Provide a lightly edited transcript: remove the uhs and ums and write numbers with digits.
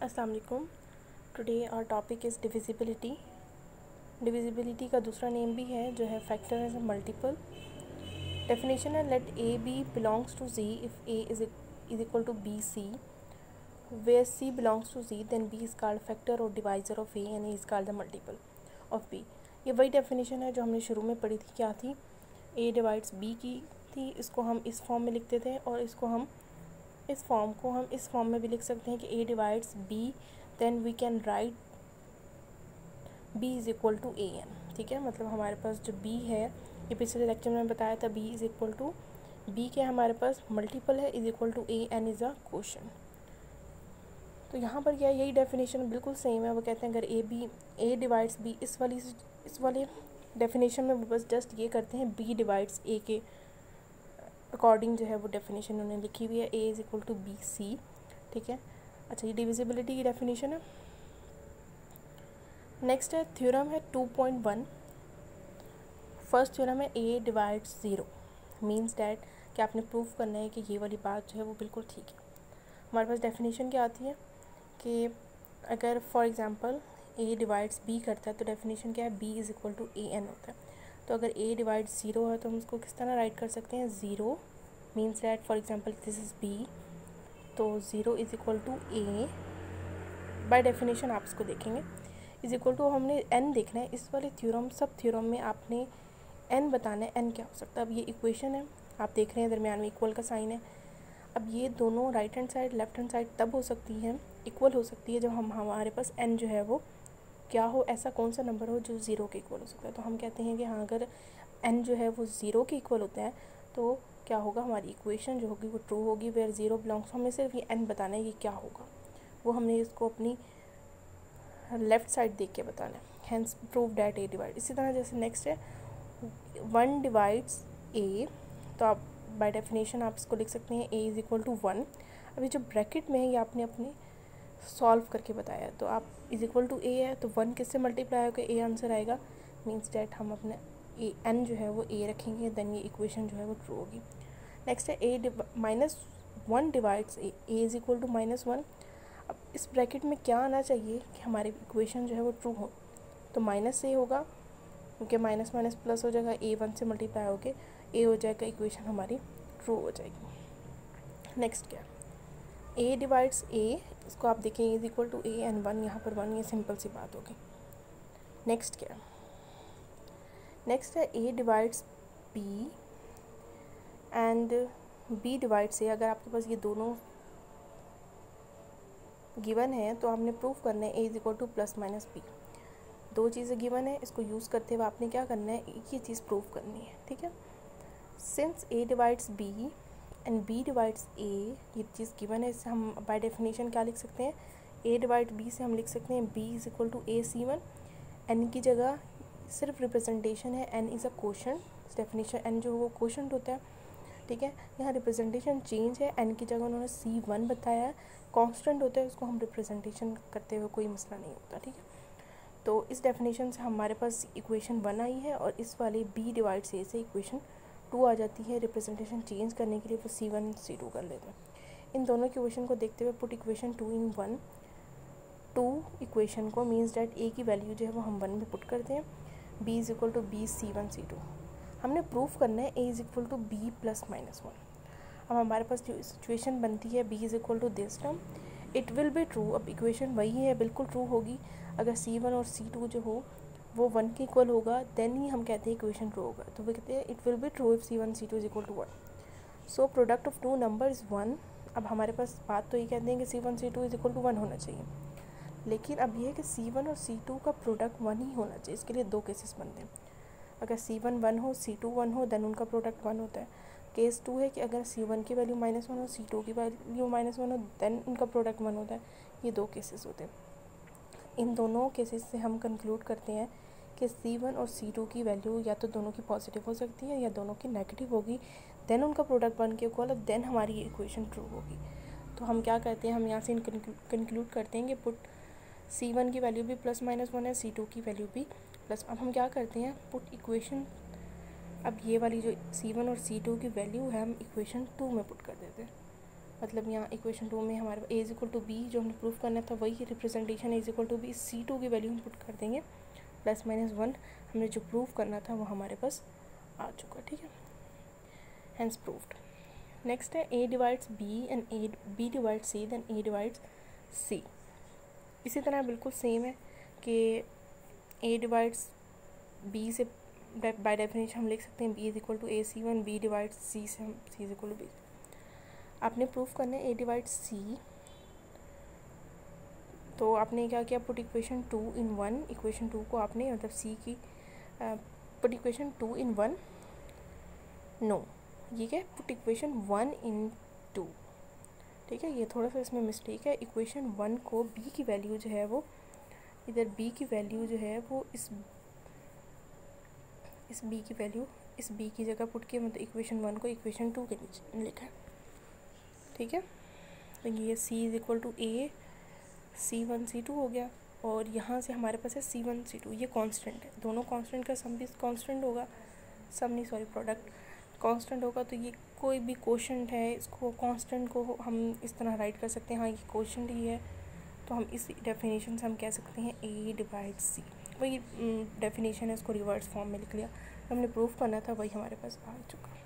अस्सलाम वालेकुम। Today our topic is divisibility. Divisibility का दूसरा नेम भी है जो है factor as a multiple. Definition है let a b belongs to G if a is equal to B c where c belongs to G then b is called factor और divisor of a and a is called the multiple of b. ये वही definition है जो हमने शुरू में पढ़ी थी। क्या थी? ए डिवाइड्स बी की थी। इसको हम इस फॉर्म में लिखते थे और इसको हम इस फॉर्म में भी लिख सकते हैं कि A divides B, then we can write B is equal to A N. ठीक है, मतलब हमारे पास जो बी है, ये पिछले लेक्चर में बताया था, B is equal to B के हमारे पास मल्टीपल है, is equal to A N is a quotient. तो यहाँ पर क्या, यही डेफिनेशन बिल्कुल सेम है। वो कहते हैं अगर ए डिवाइड्स बी, इस वाले डेफिनेशन में वो बस जस्ट ये करते हैं बी डिवाइड्स ए के अकॉर्डिंग जो है वो डेफिनेशन उन्होंने लिखी हुई है, A is equal to B C. ठीक है, अच्छा, ये डिविजिबिलिटी की डेफिनेशन है। नेक्स्ट है थ्योरम है 2.1। फर्स्ट थ्योरम है a divides zero, means that कि आपने प्रूफ करना है कि ये वाली बात जो है वो बिल्कुल ठीक है। हमारे पास डेफिनेशन क्या आती है कि अगर for example A divides B करता है तो डेफिनेशन क्या है, B is equal to A N होता है। तो अगर ए डिवाइड्स ज़ीरो है तो हम इसको किस तरह राइट कर सकते हैं, zero means that for example this is b, तो zero is equal to a. By definition आप इसको देखेंगे इज़ इक्वल टू, हमने एन देखना है। इस वाले थ्योरम, सब थ्योरम में आपने एन बताना है, एन क्या हो सकता है। अब ये इक्वेशन है, आप देख रहे हैं दरमियान में इक्वल का साइन है। अब ये दोनों right hand side left hand side तब हो सकती है, इक्वल हो सकती है, जब हमारे पास एन जो है वो क्या हो, ऐसा कौन सा नंबर हो जो ज़ीरो के इक्वल हो सकता है। तो हम कहते हैं कि हाँ, अगर एन जो है वो ज़ीरो के इक्वल होता है तो क्या होगा, हमारी इक्वेशन जो होगी वो ट्रू होगी। वेयर ज़ीरो बिलोंग्स, हमें सिर्फ ये एन बताना है कि क्या होगा, वो हमने इसको अपनी लेफ़्ट साइड देख के बताना है। Hence prove that A divide. इसी तरह जैसे नेक्स्ट है वन डिवाइड्स ए, तो आप बाय डेफिनेशन आप इसको लिख सकते हैं A is equal to one. अभी जो ब्रैकेट में है ये आपने अपने सॉल्व करके बताया, तो आप इज़ इक्वल टू ए है तो वन किससे मल्टीप्लाई होकर ए आंसर आएगा, मीन्स डैट हम अपने ए एन जो है वो ए रखेंगे, देन ये इक्वेशन जो है वो ट्रू होगी। नेक्स्ट है a minus one divides a is equal to minus one. अब इस ब्रैकेट में क्या आना चाहिए कि हमारी इक्वेशन जो है वो ट्रू हो, तो माइनस से होगा क्योंकि माइनस माइनस प्लस हो जाएगा, ए वन से मल्टीप्लाई होके ए हो जाएगा, इक्वेशन हमारी ट्रू हो जाएगी। नेक्स्ट क्या, ए डिवाइड्स ए, इसको आप देखें is equal to A and one, यहाँ पर वन, ये सिंपल सी बात होगी। नेक्स्ट क्या, नेक्स्ट है a divides b and b divides a. अगर आपके पास ये दोनों गिवन है तो हमने प्रूफ करना है a is equal to plus minus b. दो चीज़ें गिवन है, इसको यूज़ करते हुए आपने क्या करना है, एक ही चीज़ प्रूफ करनी है। ठीक है, since a divides b and b divides a, ये चीज़ गिवन है, इससे हम बाय डेफिनेशन क्या लिख सकते हैं, ए डिवाइड बी से हम लिख सकते हैं B is equal to A C one. N की जगह सिर्फ रिप्रेजेंटेशन है, N is a quotient, definition N जो वो क्वोशंट होता है। ठीक है, यहाँ रिप्रेजेंटेशन चेंज है, एन की जगह उन्होंने सी वन बताया है, कांस्टेंट होता है, उसको हम रिप्रेजेंटेशन करते हुए कोई मसला नहीं होता। ठीक है, तो इस डेफिनेशन से हमारे पास इक्वेशन वन आई है और इस वाले बी डिवाइड से इक्वेशन टू आ जाती है। रिप्रेजेंटेशन चेंज करने के लिए वो सी वन सी टू कर लेते हैं। इन दोनों इक्वेशन को देखते हुए put equation two in one, two equation को मीन्स डैट ए की वैल्यू जो है वो हम वन में पुट करते हैं, B is equal to B C one C two. हमने प्रूफ करना है A is equal to B plus minus one. अब हमारे पास जो सिचुएशन बनती है B is equal to this term, it will be true. अब इक्वेशन वही है, बिल्कुल ट्रू होगी। अगर सी वन और सी टू जो हो वो वन के इक्वल होगा देन ही हम कहते हैं इक्वेशन ट्रू होगा। तो वो कहते हैं it will be true if c one C two is equal to one. So product of two number is one. अब हमारे पास बात तो ये कहते हैं कि c one C two is equal to one होना चाहिए, लेकिन अब ये है कि सी वन और सी टू का प्रोडक्ट वन ही होना चाहिए। इसके लिए दो केसेस बनते हैं, अगर सी वन वन हो सी टू वन हो देन उनका प्रोडक्ट वन होता है। केस टू है कि अगर सी वन की वैल्यू माइनस वन हो सी टू की वैल्यू माइनस वन हो देन उनका प्रोडक्ट वन होता है। ये दो केसेस होते हैं। इन दोनों केसेस से हम कंक्लूड करते हैं कि सी वन और सी टू की वैल्यू या तो दोनों की पॉजिटिव हो सकती है या दोनों की नेगेटिव होगी, देन उनका प्रोडक्ट वन के इक्वल है, देन हमारी ये इक्वेशन ट्रू होगी। तो हम क्या कहते हैं, हम यहाँ से कंक्लूड करते हैं कि पुट सी वन की वैल्यू भी प्लस माइनस वन है, सी टू की वैल्यू भी प्लस। अब हम क्या करते हैं, पुट इक्वेशन, अब ये वाली जो सी वन और सी टू की वैल्यू है हम इक्वेशन टू में पुट कर देते हैं। मतलब यहाँ इक्वेशन 2 में हमारे A is equal to B जो हमने प्रूफ करना था वही representation is equal to B, C2 की वैल्यू हम पुट कर देंगे +-1, हमने जो प्रूफ करना था वो हमारे पास आ चुका, ठीक है, हेंस प्रूव्ड। नेक्स्ट है A divides B and B divides C then A divides C। इसी तरह बिल्कुल सेम है कि A डिवाइड्स B से बाय डेफिनेशन हम लिख सकते हैं B is equal to AC1, B divides C से हम C is equal to B। आपने प्रूफ करना है A डिवाइड्स C, तो आपने क्या किया, पुट इक्वेशन 2 इन 1, इक्वेशन 2 को आपने मतलब C की पुट इक्वेशन 2 इन 1, नो ये क्या पुट इक्वेशन 1 इन 2, ठीक है, ये थोड़ा सा इसमें मिस्टेक है। इक्वेशन 1 को B की वैल्यू जो है वो इधर B की वैल्यू जो है वो इस B की वैल्यू इस B की जगह पुट किया, मतलब इक्वेशन 1 को इक्वेशन 2 के नीचे लिखा है, ठीक है। तो ये C is equal to A C1 C2 हो गया, और यहाँ से हमारे पास है C1 C2, ये कांस्टेंट है, दोनों कांस्टेंट का सम भी कांस्टेंट होगा, प्रोडक्ट कांस्टेंट होगा, तो ये कोई भी क्वोशंट है इसको कांस्टेंट को हम इस तरह राइट कर सकते हैं, हाँ ये क्वोशंट ही है, तो हम इस डेफिनेशन से हम कह सकते हैं A डिवाइड्स C, वही डेफिनेशन है, उसको रिवर्स फॉर्म में लिख लिया, हमने प्रूफ करना था वही हमारे पास आ चुका।